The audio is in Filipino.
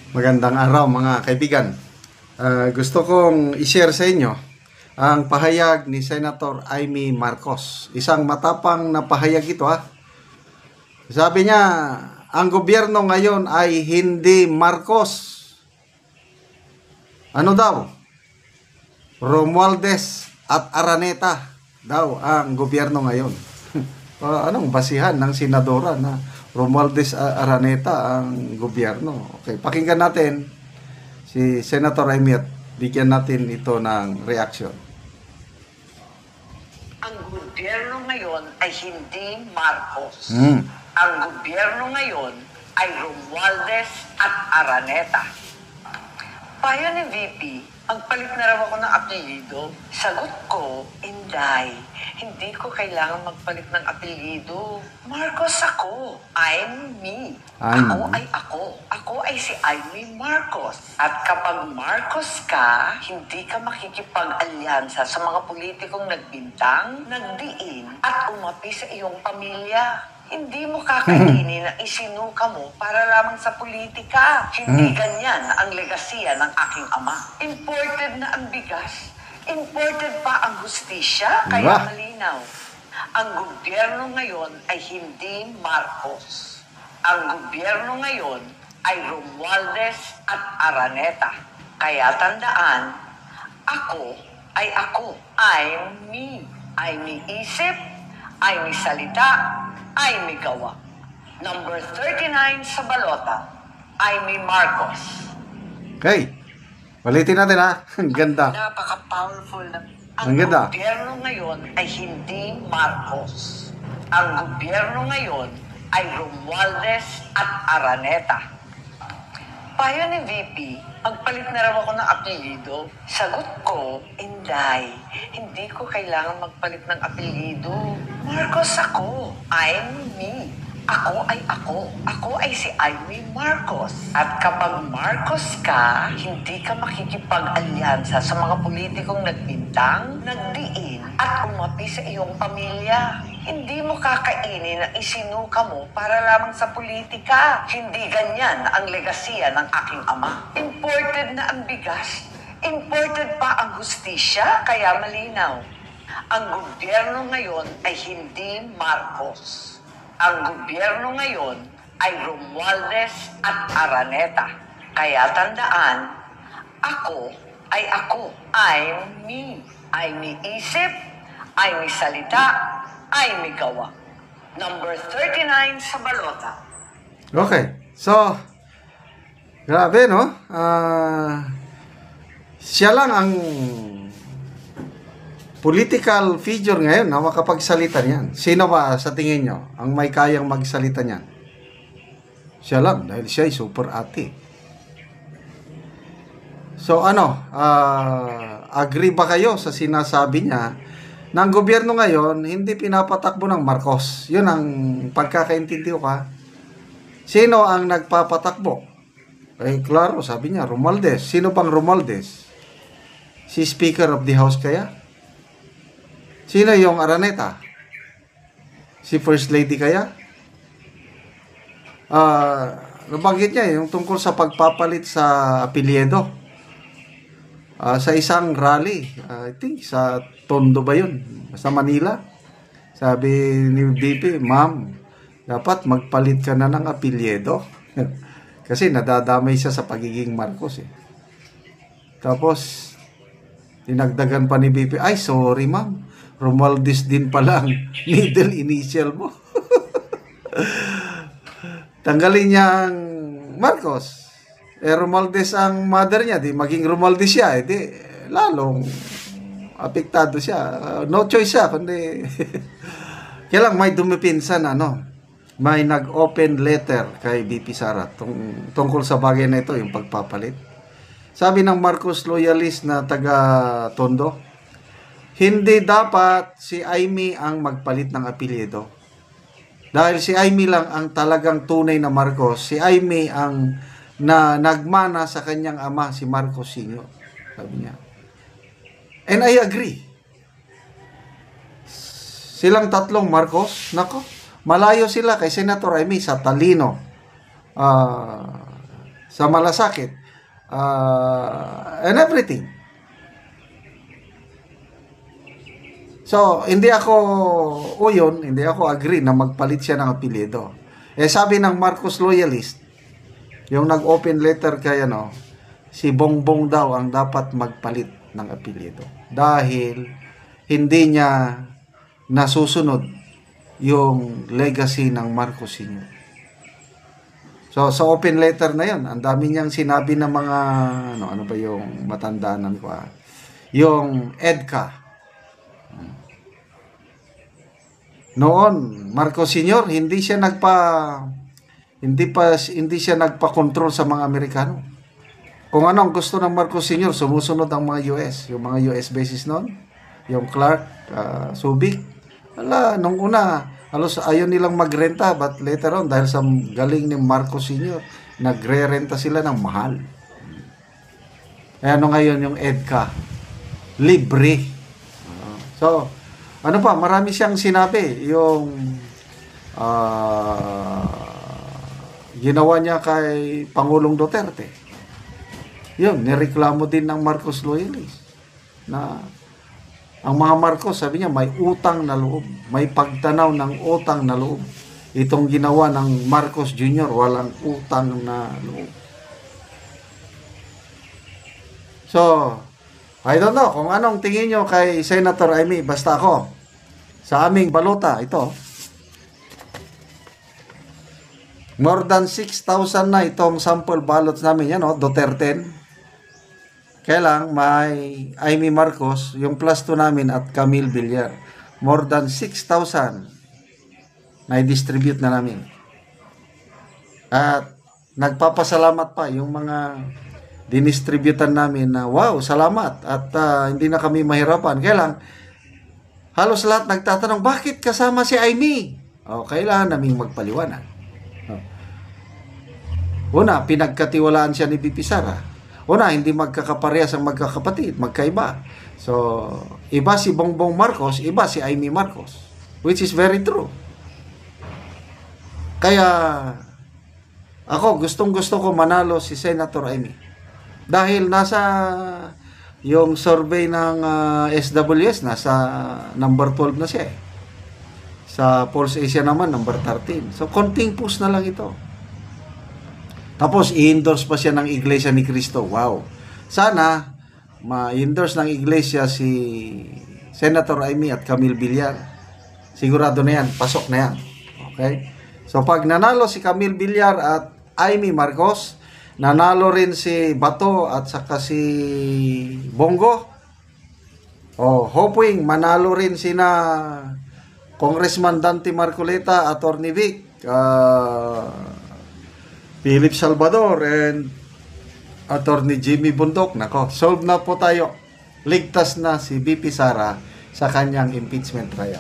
Magandang araw mga kaibigan. Gusto kong i-share sa inyo ang pahayag ni Senator Amy Marcos. Isang matapang na pahayag ito ha. Sabi niya, ang gobyerno ngayon ay hindi Marcos. Ano daw? Romualdez at Araneta daw ang gobyerno ngayon. Anong basihan ng senadora na Romualdez Araneta ang gobyerno? Okay, pakinggan natin si Senator Amy at bigyan natin ito ng reaction. Ang gobyerno ngayon ay hindi Marcos. Ang gobyerno ngayon ay Romualdez at Araneta. Payo ni VP, magpalit na raw ako ng apelyido. Sagot ko, Inday, hindi ko kailangan magpalit ng apelyido. Marcos ako. I'm me. Ako ay ako. Ako ay si Amy Marcos. At kapag Marcos ka, hindi ka makikipag-alyansa sa mga politikong nagbintang, nagdiin, at umapi sa iyong pamilya. Hindi mo kakainin na isinuka mo para lamang sa politika. Hindi ganyan ang legasiya ng aking ama. Imported na ang bigas. Imported pa ang hustisya. Kaya malinaw. Ang gobyerno ngayon ay hindi Marcos. Ang gobyerno ngayon ay Romualdez at Araneta. Kaya tandaan, ako ay ako. I'm me. Ay may isip, ay may salita, ay may gawa. Number 39 sa balota, ay may Marcos. Okay. Balitin natin ha. Ang ganda. Napaka-powerful na. Ang ganda. Gobyerno ngayon ay hindi Marcos. Ang gobyerno ngayon ay Romualdez at Araneta. Payo ni VP, magpalit na raw ako ng apelyido. Sagot ko, Inday, hindi ko kailangan magpalit ng apelyido. Marcos ako. I'm me. Ako ay ako. Ako ay si Amy Marcos. At kapag Marcos ka, hindi ka makikipag-alyansa sa mga politikong nagbintang, nagdiin, at umapi sa iyong pamilya. Hindi mo kakainin na isinuka mo para lamang sa politika. Hindi ganyan ang legasiya ng aking ama. Imported na ang bigas. Imported pa ang hustisya. Kaya malinaw. Ang gobyerno ngayon ay hindi Marcos. Ang gobyerno ngayon ay Romualdez at Araneta. Kaya tandaan, ako ay ako. I'm me. Ay may isip, ay may salita, ay may gawa. Number 39 sa balota. Okay. So, grabe no? Siya lang ang political figure ngayon na makapagsalita niyan. Sino ba sa tingin nyo ang may kayang magsalita niyan? Siya lang, dahil siya ay super ate. So agree ba kayo sa sinasabi niya na ang gobyerno ngayon hindi pinapatakbo ng Marcos? Yun ang pagkakaintindi ko ha. Sino ang nagpapatakbo? Eh, klaro, sabi niya, Romualdez. Sino pang Romualdez? Si Speaker of the House kaya? Sino yung Araneta? Si First Lady kaya? Nabanggit niya yung tungkol sa pagpapalit sa apelyido. Sa isang rally, I think sa Tondo ba yun? Sa Manila. Sabi ni BP, ma'am, dapat magpalit ka na ng apelyido. Kasi nadadamay siya sa pagiging Marcos eh. Tapos, dinagdagan pa ni BP, ay sorry ma'am, Romualdez din pala ang middle initial mo. Tanggalin niya ang Marcos. Romualdez ang mother niya, di maging Romualdez siya, di lalong apektado siya. No choice siya, kundi kaya lang may dumipinsan, may nag-open letter kay BP Sara tungkol sa bagay na ito, yung pagpapalit. Sabi ng Marcos loyalist na taga Tondo, hindi dapat si Amy ang magpalit ng apelyido. Dahil si Amy lang ang talagang tunay na Marcos. Si Amy ang nagmana sa kanyang ama, si Marcos Sr. Sabi niya. And I agree. Silang tatlong Marcos, nako, malayo sila kay Senator Amy sa talino. sa malasakit, and everything. So, hindi ako agree na magpalit siya ng apelyido. Sabi ng Marcos loyalist, yung nag-open letter kay si Bongbong daw ang dapat magpalit ng apelyido. Dahil hindi niya nasusunod yung legacy ng Marcos Sr. So, sa open letter na yun, ang dami niyang sinabi ng mga, ano ba yung matandaanan ko, yung EDCA. Noon, Marcos Sr., hindi siya nagpa-control sa mga Amerikano. Kung ano ang gusto ng Marcos Sr., sumusunod ang mga US, yung mga US bases noon, yung Clark, Subic. Nung una, halos ayaw nilang magrenta, but later on, dahil sa galing ni Marcos Sr., nagre-renta sila ng mahal. Ngayon yung EDCA, libre. So, marami siyang sinabi, yung ginawa niya kay Pangulong Duterte. Yun, nireklamo din ng Marcos loyalist na ang mga Marcos, sabi niya, may utang na loob, may pagtanaw ng utang na loob. Itong ginawa ng Marcos Jr., walang utang na loob. So, I don't know kung anong tingin nyo kay Senator Amy. Basta ako, sa aming balota, ito, more than 6,000 na itong sample ballots namin. Yan, Duterte. Kaya lang, may Amy Marcos, yung plus 2 namin at Camille Villar. More than 6,000 na i-distribute na namin. At nagpapasalamat pa yung mga dinistributan namin na wow, salamat at hindi na kami mahirapan. Kaya lang, halos lahat nagtatanong, bakit kasama si Amy? Kailangan naming magpaliwanag. Una, pinagkatiwalaan siya ni BP Sara. Una, hindi magkakaparehas ang magkakapatid, magkaiba. So, iba si Bongbong Marcos, iba si Amy Marcos, which is very true. Kaya, ako, gustong-gusto ko manalo si Senator Amy. Dahil nasa yung survey ng SWS, nasa number 12 na siya. Sa Pulse Asia naman, number 13. So, konting push na lang ito. Tapos, i-endorse pa siya ng Iglesia ni Cristo. Wow. Sana, ma-endorse ng Iglesia si Senator Amy at Camille Villar. Sigurado na yan. Pasok na yan. Okay? So, pag nanalo si Camille Villar at Amy Marcos, nanalo rin si Bato at saka si Bongo. Hoping manalo rin sina Congressman Dante Marcoleta, Attorney Vic, Philip Salvador, and Attorney Jimmy Bundok. Nako, solve na po tayo. Ligtas na si BP Sara sa kanyang impeachment trial.